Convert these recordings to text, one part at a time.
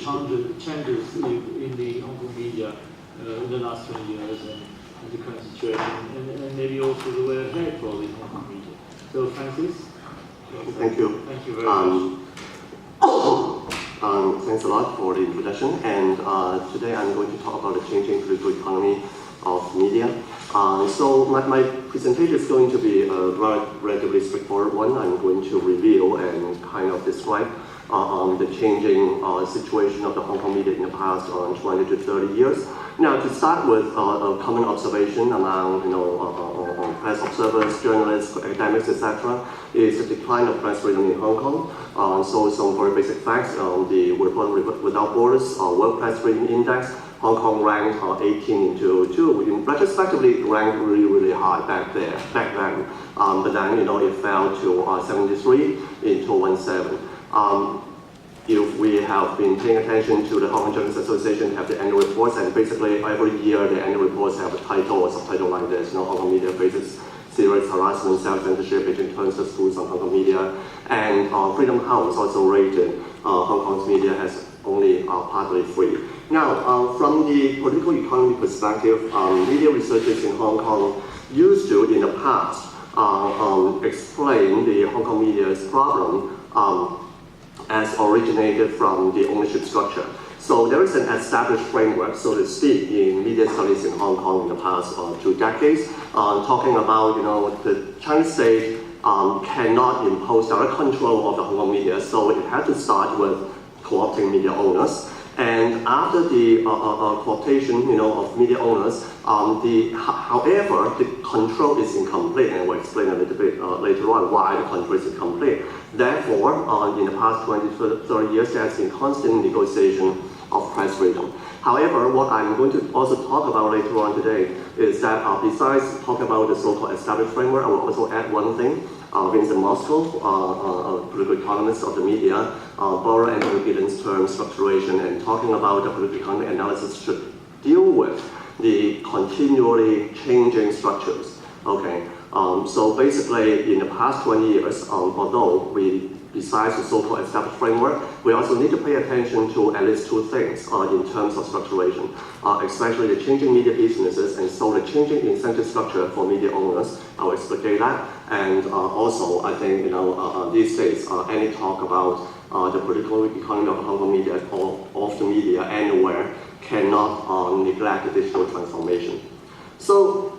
changes in the Hong Kong media in the last 20 years and the current situation, and maybe also the way ahead for the Hong Kong media. So, Francis? Thank you. Thank you very much. Thanks a lot for the introduction, and today I'm going to talk about the changing political economy of media. So my presentation is going to be a relatively straightforward one. I'm going to review and kind of describe the changing situation of the Hong Kong media in the past 20 to 30 years. Now, to start with, a common observation among press observers, journalists, academics, etc., is the decline of press freedom in Hong Kong. So some very basic facts: the Reporters Without Borders World Press Freedom Index, Hong Kong ranked 18 into 2. Retrospectively, ranked really high back then. But then it fell to 73 in 2017. If we have been paying attention to the Hong Kong Journalists Association, have the annual reports, and basically every year the annual reports have a title or subtitle like this: Hong Kong media faces serious harassment, self-censorship, Beijing turns the schools on Hong Kong media, and Freedom House also rated Hong Kong's media as only partly free. Now, from the political economy perspective, media researchers in Hong Kong used to, in the past, explain the Hong Kong media's problem as originated from the ownership structure. So there is an established framework, so to speak, in media studies in Hong Kong in the past 2 decades, talking about the Chinese state cannot impose direct control of the Hong Kong media, so it had to start with co-opting media owners. And after the cooptation of media owners, however, the control is incomplete, and we'll explain a little bit later on why the control is incomplete. Therefore, in the past 20 to 30 years, there has been constant negotiation of press freedom. However, what I'm going to also talk about later on today is that besides talking about the so-called established framework, I will also add one thing. Vincent Moscow, political economist of the media, borrow Anthony Giddens' term structuration, and talking about the political economy analysis should deal with the continually changing structures. Okay, so basically in the past 20 years, although besides the so-called established framework, we also need to pay attention to at least 2 things in terms of structuration, especially the changing media businesses, and so the changing incentive structure for media owners. I will explain that. And also, I think these days, any talk about the political economy of Hong Kong media or of the media anywhere cannot neglect the digital transformation. So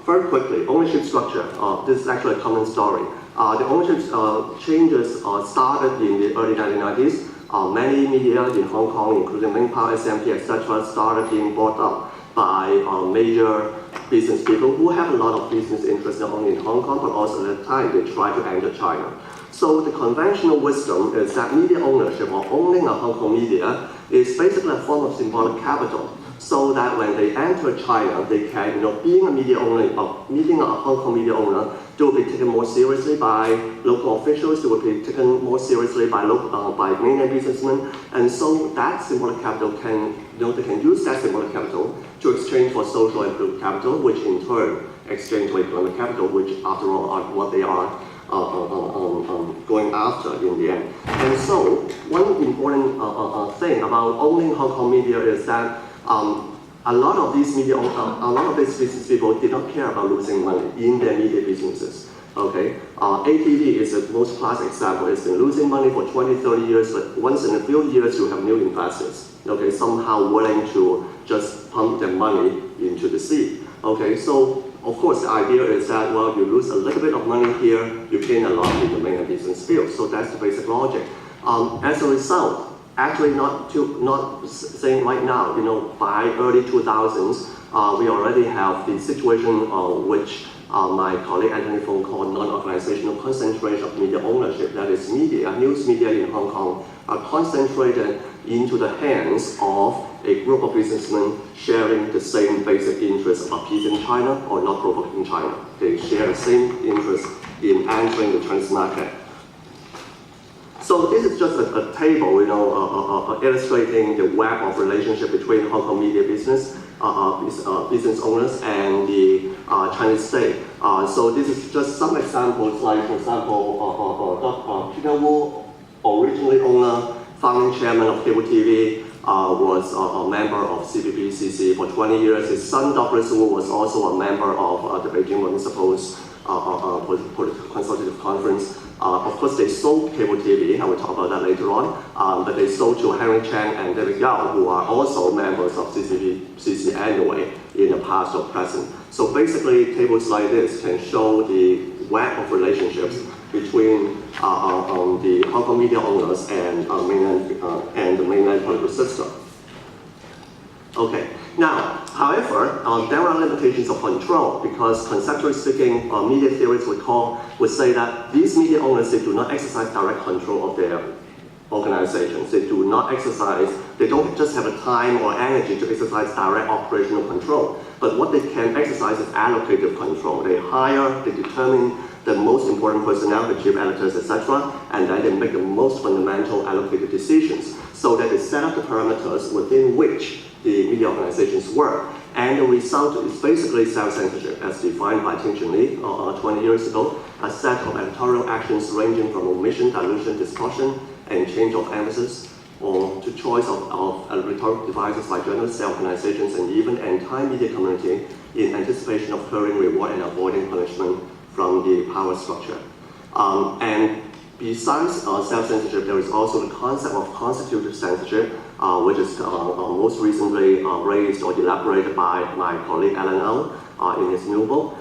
very quickly, ownership structure. This is actually a common story. The ownership changes started in the early 1990s. Many media in Hong Kong, including Mingpao, SMP, etc., started being bought up by major business people who have a lot of business interests not only in Hong Kong, but also at the time they tried to enter China. So the conventional wisdom is that media ownership or owning a Hong Kong media is basically a form of symbolic capital, so that when they enter China, they can, being a media owner, meeting a Hong Kong media owner, they will be taken more seriously by local officials, they will be taken more seriously by mainland businessmen, and so that symbolic capital can, they can use that symbolic capital to exchange for social and political capital, which in turn exchange for economic capital, which after all are what they are going after in the end. And so, one important thing about owning Hong Kong media is that a lot of these business people did not care about losing money in their media businesses. Okay, ATV is the most classic example. It's been losing money for 20, 30 years, but once in a few years you have new investors. Okay, somehow willing to just pump their money into the sea. Okay, so of course the idea is that, well, you lose a little bit of money here, you gain a lot in the main business field. So that's the basic logic. As a result, actually not saying right now, by early 2000s, we already have the situation which my colleague Anthony Fong called non-organizational concentration of media ownership. That is, news media in Hong Kong are concentrated into the hands of a group of businessmen sharing the same basic interest of appeasing China or not provoking China. They share the same interest in entering the Chinese market. So this is just a table, illustrating the web of relationship between Hong Kong media business owners and the Chinese state. So this is just some examples, like for example, Peter Wu originally owned founding chairman of cable TV, was a member of CPPCC for 20 years. His son, Dr. Su, was also a member of the Beijing Municipal's Political Consultative Conference. Of course, they sold cable TV, I will talk about that later on, but they sold to Henry Chang and David Yao, who are also members of CPPCC anyway, in the past or present. So basically, tables like this can show the web of relationships between the Hong Kong media owners and the mainland political system. Okay. Now, however, there are limitations of control because conceptually speaking, media theorists would say that these media owners, they do not exercise direct control of their organizations. They do not exercise, they don't just have the time or energy to exercise direct operational control, but what they can exercise is allocative control. They hire, they determine the most important personnel, the chief editors, etc., and then they make the most fundamental allocated decisions so that they set up the parameters within which the media organizations work. And the result is basically self-censorship, as defined by Ting Chun Li 20 years ago, a set of editorial actions ranging from omission, dilution, distortion, and change of emphasis, or to choice of rhetorical devices by journalists, organizations, and even the entire media community in anticipation of currying reward and avoiding punishment from the power structure. And besides self-censorship, there is also the concept of constitutive censorship, which is most recently raised or elaborated by my colleague Alan Au in his new book,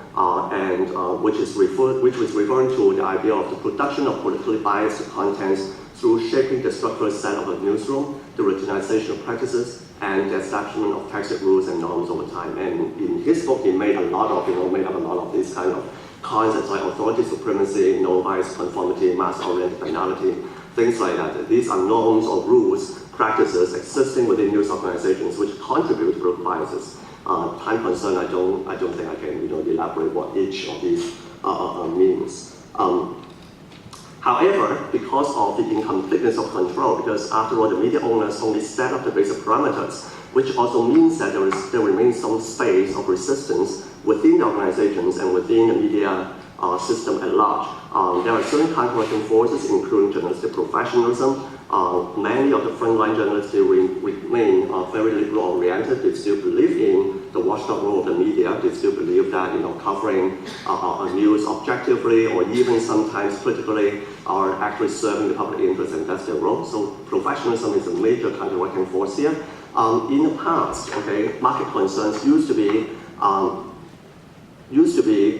which was referring to the idea of the production of politically biased contents through shaping the structural set of a newsroom, the routinization of practices, and the establishment of tacit rules and norms over time. And in his book, he made a lot of, made up a lot of these kind of concepts like authority supremacy, no bias conformity, mass-oriented finality, things like that. These are norms or rules, practices existing within news organizations which contribute to political biases. Time concerned, I don't think I can elaborate what each of these means. However, because of the incompleteness of control, because after all, the media owners only set up the basic parameters, which also means that there remains some space of resistance within the organizations and within the media system at large. There are certain counteracting forces, including journalistic professionalism. Many of the frontline journalists remain very liberal-oriented. They still believe in the watchdog role of the media. They still believe that covering news objectively or even sometimes politically are actually serving the public interest, and that's their role. So professionalism is a major counteracting force here. In the past, market concerns used to be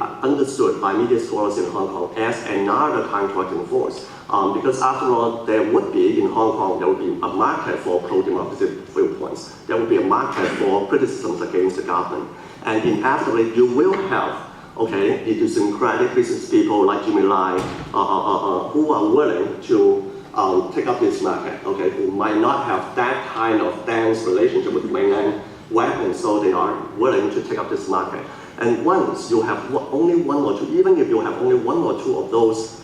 understood by media scholars in Hong Kong as another counteracting force. Because after all, there would be, in Hong Kong, there would be a market for pro-democracy viewpoints. There would be a market for criticisms against the government. And inevitably, you will have, idiosyncratic business people like Jimmy Lai, who are willing to take up this market, who might not have that kind of dense relationship with mainland web, and so they are willing to take up this market. And once you have only one or two, even if you have only one or two of those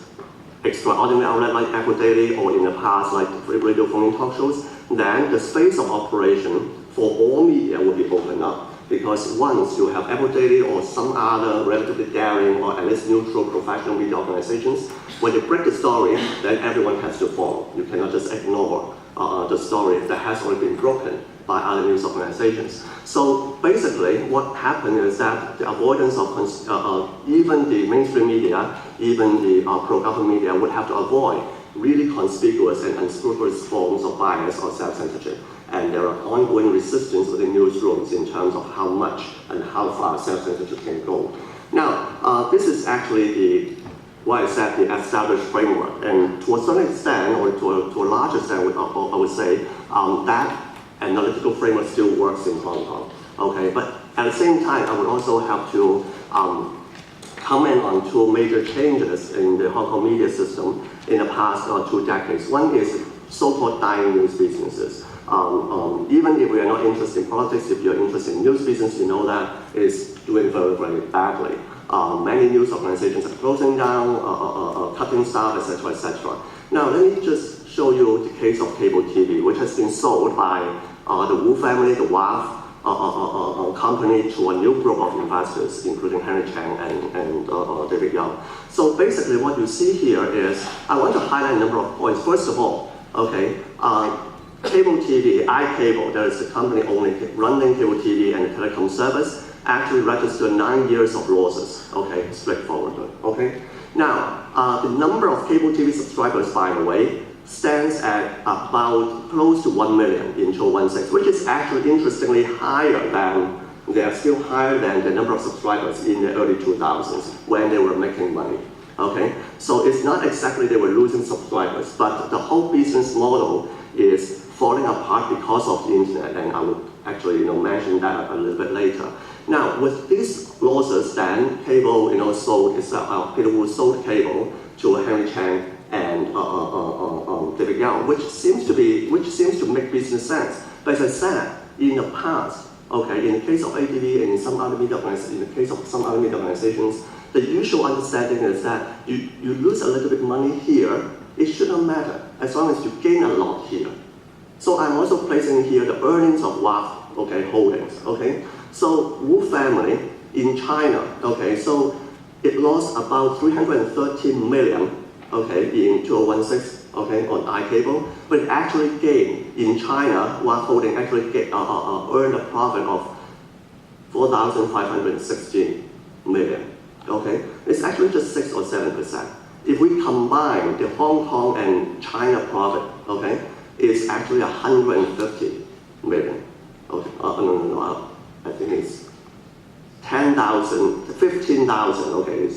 extraordinary outlets like Echo Daily or in the past like radio phone talk shows, then the space of operation for all media will be opened up. Because once you have Apple Daily or some other relatively daring or at least neutral professional media organizations, when you break the story, then everyone has to follow. You cannot just ignore the story that has already been broken by other news organizations. So basically, what happened is that the avoidance of even the mainstream media, even the pro-government media would have to avoid really conspicuous and unscrupulous forms of bias or self-censorship. And there are ongoing resistance within newsrooms in terms of how much and how far self-censorship can go. Now, this is actually what I said, the established framework. And to a certain extent, or to a larger extent, I would say, that analytical framework still works in Hong Kong. But at the same time, I would also have to comment on two major changes in the Hong Kong media system in the past 2 decades. One is so-called dying news businesses. Even if we are not interested in politics, if you're interested in news business, you know that it's doing very, very badly. Many news organizations are closing down, cutting staff, etc., etc. Now, let me just show you the case of cable TV, which has been sold by the Wu family, the WAF company, to a new group of investors, including Henry Chang and David Yao. So basically what you see here is, I want to highlight a number of points. First of all, Okay, cable TV, iCable, there is a company only running cable TV and telecom service, actually registered 9 years of losses. Okay, straightforward. Okay, now the number of cable TV subscribers, by the way, stands at about close to 1 million in 2016, which is actually interestingly higher than, they are still higher than the number of subscribers in the early 2000s when they were making money. Okay, so it's not exactly they were losing subscribers, but the whole business model is falling apart because of the internet, and I would actually mention that a little bit later. Now, with these losses, then cable sold Peter sold cable to Henry Chang and David Young, which seems to make business sense. But as I said, in the past, okay, in the case of ATV and in some other media organizations, the usual understanding is that you lose a little bit money here, it shouldn't matter as long as you gain a lot here. So I'm also placing here the earnings of WAF, okay, holdings. Okay, so Wu family in China, okay, so it lost about 313 million, okay, in 2016, okay, on iCable, but it actually gained in China. WAF holding actually earned a profit of 4,516 million. Okay, it's actually just 6 or 7%. If we combine the Hong Kong and China profit, okay, it's actually 150 million. Okay, no, I think it's 10,000, 15,000. Okay,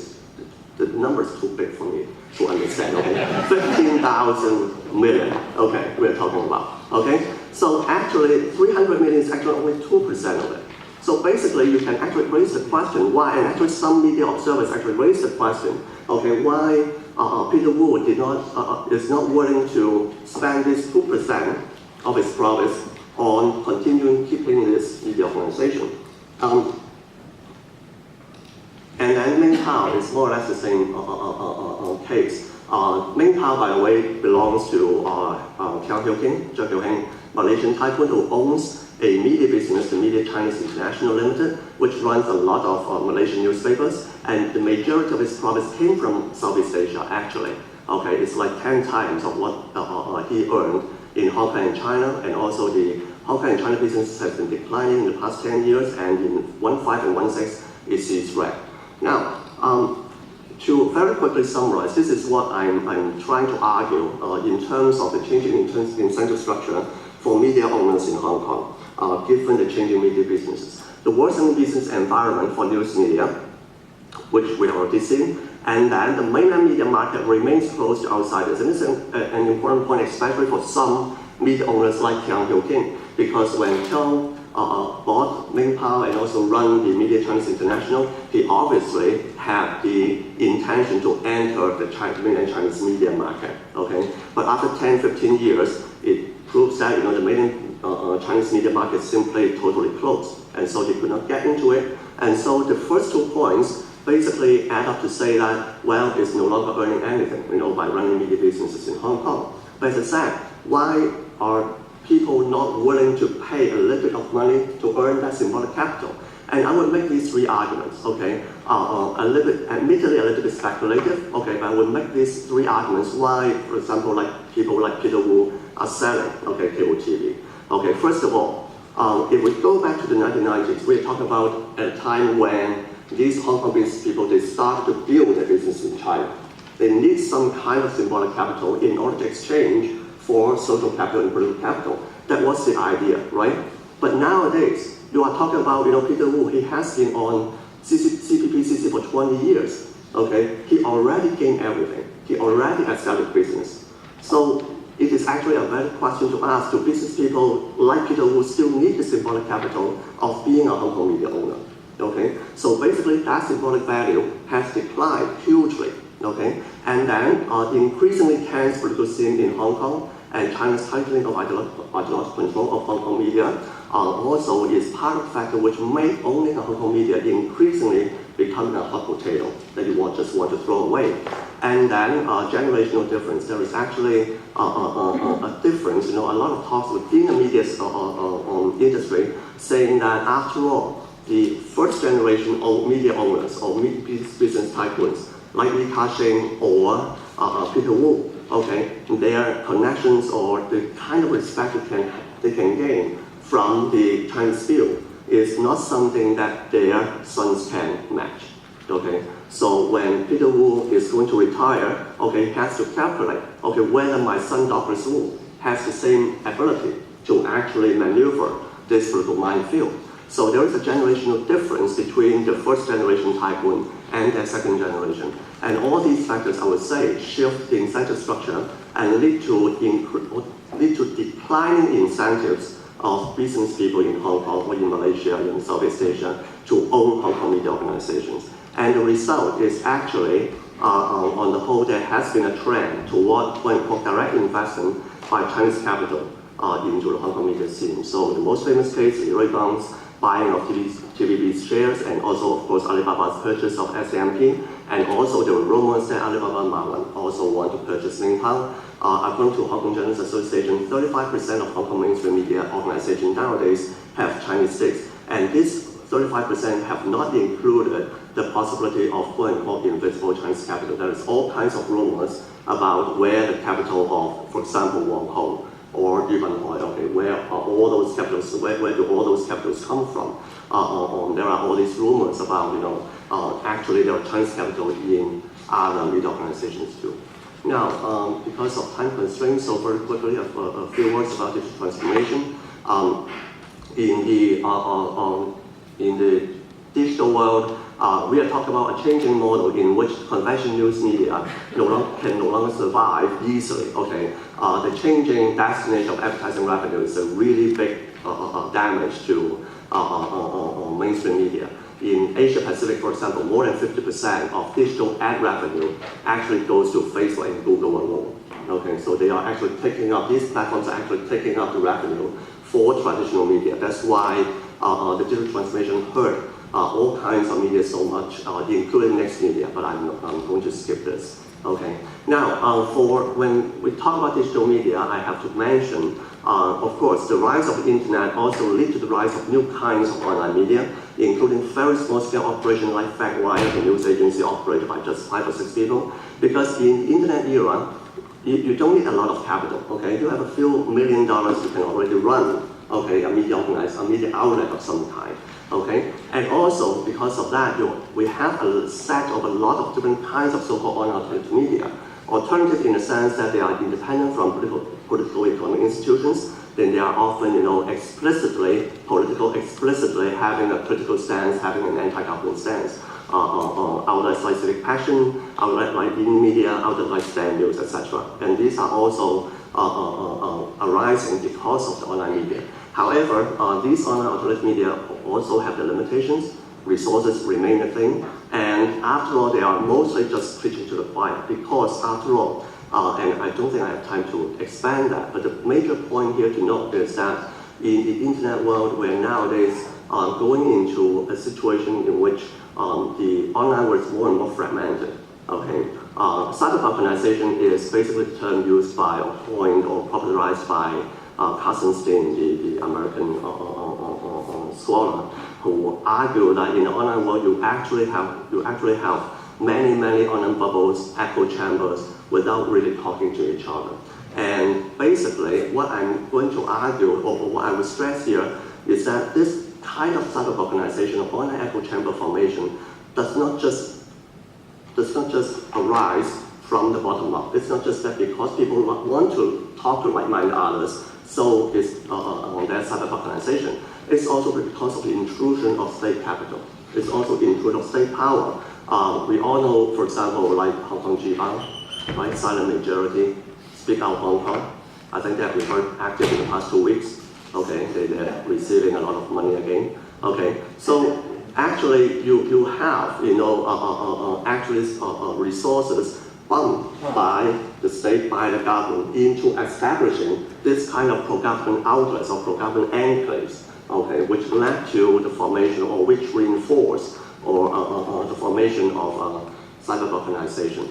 the number is too big for me to understand. Okay, 15,000 million. Okay, we're talking about. Okay, so actually 300 million is actually only 2% of it. So basically, you can actually raise the question why, and actually some media observers actually raised the question, okay, why Peter Wu is not willing to spend this 2% of his profits on continuing keeping this media organization. And then Ming Pao is more or less the same case. Ming Pao, by the way, belongs to Zhang Hiu-Heng, Malaysian tycoon who owns a media business, the Media Chinese International Limited, which runs a lot of Malaysian newspapers, and the majority of its profits came from Southeast Asia, actually. Okay, it's like 10 times of what he earned in Hong Kong and China, and also the Hong Kong and China business has been declining in the past 10 years, and in 15 and 16, it sees red. Now, to very quickly summarize, this is what I'm trying to argue in terms of the changing incentive structure for media owners in Hong Kong. Given the changing media businesses. The worsening business environment for news media, which we have already seen, and then the mainland media market remains closed to outsiders. And this is an important point, especially for some media owners like Zhang Hiu-Heng, because when Zhang bought Ming Pao and also run the Media Chinese International, he obviously had the intention to enter the mainland Chinese media market. Okay, but after 10-15 years, it proves that the mainland Chinese media market simply totally closed, and so he could not get into it. And so the first 2 points basically add up to say that, well, it's no longer earning anything, by running media businesses in Hong Kong. But as I said, why are people not willing to pay a little bit of money to earn that symbolic capital? And I would make these 3 arguments. Okay, admittedly a little bit speculative. Okay, but I would make these 3 arguments why, for example, like people like Peter Wu are selling, okay, cable TV. Okay, first of all, if we go back to the 1990s, we're talking about a time when these Hong Kong business people, they started to build their business in China. They need some kind of symbolic capital in order to exchange for social capital and political capital. That was the idea, right? But nowadays, you are talking about, Peter Wu, he has been on CPPCC for 20 years, okay? He already gained everything. He already established business. So it is actually a valid question to ask, do business people like Peter Wu still need the symbolic capital of being a Hong Kong media owner? Okay, so basically that symbolic value has declined hugely. Okay, and then the increasingly tense political scene in Hong Kong and China's tightening of ideological control of Hong Kong media also is part of the factor which make owning a Hong Kong media increasingly becoming a hot potato that you just want to throw away. And then generational difference. There is actually a difference, a lot of talks within the media industry saying that after all, the first generation of media owners or business tycoons like Li Ka-shing or Peter Wu, okay, their connections or the kind of respect they can gain from the Chinese field is not something that their sons can match, okay? So when Peter Wu is going to retire, okay, he has to calculate, okay, whether my son, Dr. Wu, has the same ability to actually maneuver this political minefield. So there is a generational difference between the first generation tycoon and the second generation. And all these factors, I would say, shift the incentive structure and lead to declining incentives of business people in Hong Kong or in Malaysia, in Southeast Asia, to own Hong Kong media organizations. And the result is actually, on the whole, there has been a trend toward quote-unquote direct investment by Chinese capital into the Hong Kong media scene. So the most famous case is Ray Bang's buying of TVB's shares, and also, of course, Alibaba's purchase of SMP, and also there were rumors that Alibaba Mawan also want to purchase Ling Pang. According to Hong Kong Journalists Association, 35% of Hong Kong mainstream media organizations nowadays have Chinese stakes, and this 35% have not included the possibility of quote-unquote invisible Chinese capital. There is all kinds of rumors about where the capital of, for example, Wang Hong or Yuban Hui, okay, where are all those capitals, where do all those capitals come from? There are all these rumors about, actually there are Chinese capital in other media organizations too. Now, because of time constraints, so very quickly, a few words about digital transformation. In the digital world, we are talking about a changing model in which conventional news media can no longer survive easily. Okay, the changing destination of advertising revenue is a really big damage to mainstream media. In Asia Pacific, for example, more than 50% of digital ad revenue actually goes to Facebook and Google alone. Okay, so they are actually taking up, these platforms are actually taking up the revenue for traditional media. That's why the digital transformation hurt all kinds of media so much, including next media, but I'm going to skip this. Okay. Now, when we talk about digital media, I have to mention, of course, the rise of the internet also lead to the rise of new kinds of online media, including very small-scale operations like FactWire, the news agency operated by just 5 or 6 people. Because in the internet era, you don't need a lot of capital. Okay, you have a few $1 million, you can already run, okay, a media outlet of some kind. Okay, and also because of that, we have a set of a lot of different kinds of so-called online alternative media. Alternative in the sense that they are independent from political economic institutions. Then they are often, explicitly political, explicitly having a critical stance, having an anti-government stance. Outlets like Civic Passion, outlets like in media, outlets like Stand News, etc. And these are also arising because of the online media. However, these online alternative media also have the limitations. Resources remain a thing, and after all, they are mostly just preaching to the choir because, after all, and I don't think I have time to expand that, but the major point here to note is that in the internet world, we're nowadays going into a situation in which the online world is more and more fragmented. Okay, cyber-balkanization is basically the term used by or coined or popularized by Carson Steen, the American scholar, who argued that in the online world you actually have many online bubbles, echo chambers, without really talking to each other. And basically, what I'm going to argue, or what I would stress here, is that this kind of cyber-balkanization of online echo chamber formation does not just arise from the bottom up. It's not just that because people want to talk to like-minded others, so it's their cyber-balkanization. It's also because of the intrusion of state capital. It's also the intrusion of state power. We all know, for example, like Hong Kong Jibang, right? Silent Majority, Speak Out Hong Kong. I think they have been very active in the past 2 weeks. Okay, they're receiving a lot of money again. Okay, so actually you have resources pumped by the state, by the government into establishing this kind of pro-government outlets or pro-government enclaves, okay, which led to the formation or which reinforced or the formation of cyber-balkanization.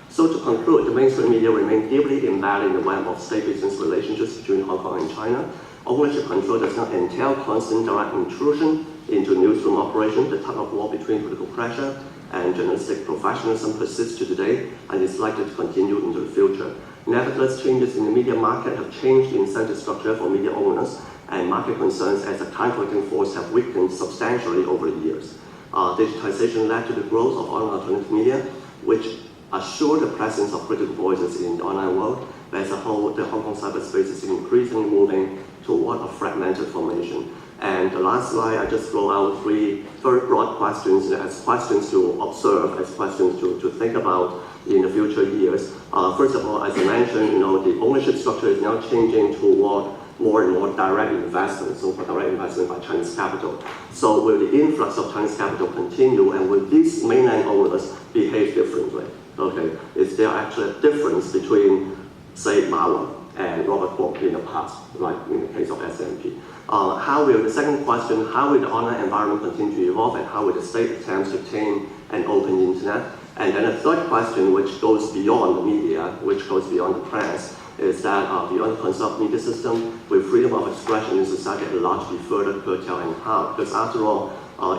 So to conclude, the mainstream media remain deeply embedded in the web of state-business relationships between Hong Kong and China. Ownership control does not entail constant direct intrusion into newsroom operation. The tug of war between political pressure and journalistic professionalism persists to today and is likely to continue into the future. Nevertheless, changes in the media market have changed the incentive structure for media owners, and market concerns as a counteracting force have weakened substantially over the years. Digitization led to the growth of online alternative media, which assure the presence of critical voices in the online world. But as a whole, the Hong Kong cyberspace is increasingly moving toward a fragmented formation. And the last slide, I just throw out three very broad questions as questions to observe, as questions to think about in the future years. First of all, as I mentioned, the ownership structure is now changing toward more and more direct investment, so-called direct investment by Chinese capital. So will the influx of Chinese capital continue, and will these mainland owners behave differently? Okay, is there actually a difference between, say, Mao and Robert Kwok in the past, like in the case of SMP? The second question, how will the online environment continue to evolve, and how will the state attempt to tame an open internet? And then a third question, which goes beyond the media, which goes beyond the press, is that beyond the concept media system, will freedom of expression in society at large be further curtailed and how? Because after all,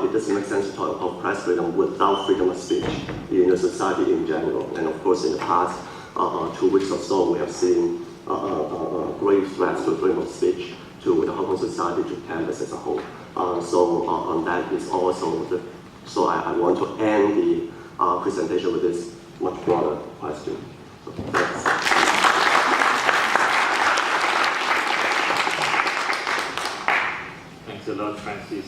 it doesn't make sense to talk about press freedom without freedom of speech in the society in general. And of course, in the past 2 weeks or so, we have seen grave threats to freedom of speech to the Hong Kong society, to campus as a whole. On that is also so I want to end the presentation with this much broader question. So, thanks. Thanks a lot, Francis.